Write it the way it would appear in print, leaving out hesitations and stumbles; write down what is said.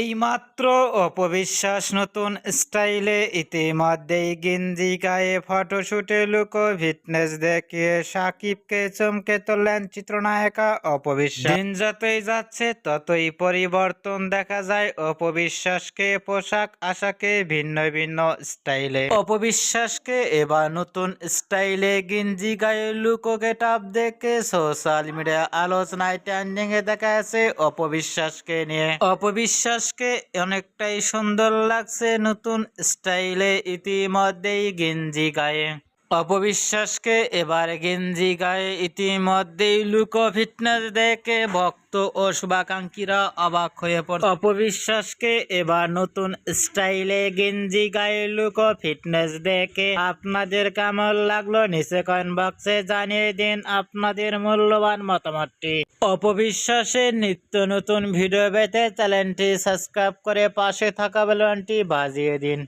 এইমাত্র অপবিশ্বাস নতুন স্টাইলে ইতিমধ্যেই গেঞ্জি গায়ে ফটোশুটে লুক ফিটনেস দেখিয়ে সাকিবকে চমকে তুললেন চিত্রনায়িকা অপবিশ্বাস। দিন যতই যাচ্ছে ততই পরিবর্তন দেখা যায় অপবিশ্বাসকে, পোশাক আশাকে ভিন্ন ভিন্ন স্টাইলে। অপবিশ্বাসকে এবার নতুন স্টাইলে গেঞ্জি গায়ে লুক গেট আপ দেখে সোশ্যাল মিডিয়া আলোচনায় ট্রেন্ডিং এ দেখা যাচ্ছে অপবিশ্বাসকে নিয়ে। অপবিশ্বাসকে অনেকটাই সুন্দর লাগছে নতুন স্টাইলে ইতিমধ্যেই গেঞ্জি গায়ে। অপবিশ্বাসকে এবার গেঞ্জি গায়ে ইতিমধ্যেই লুক ফিটনেস দেখে ভক্ত ও শুভাকাঙ্ক্ষীরা অবাক হয়ে পড়ে। অপবিশ্বাসকে এবার নতুন স্টাইলে গেঞ্জি গায়ে লুক ফিটনেস দেখে আপনাদের কেমন লাগলো নিচে কমেন্ট বক্সে জানিয়ে দিন আপনাদের মূল্যবান মতামতটি। অপবিশ্বাসের নিত্য নতুন ভিডিও পেতে চ্যানেলটি সাবস্ক্রাইব করে পাশে থাকা বেল আইকনটি বাজিয়ে দিন।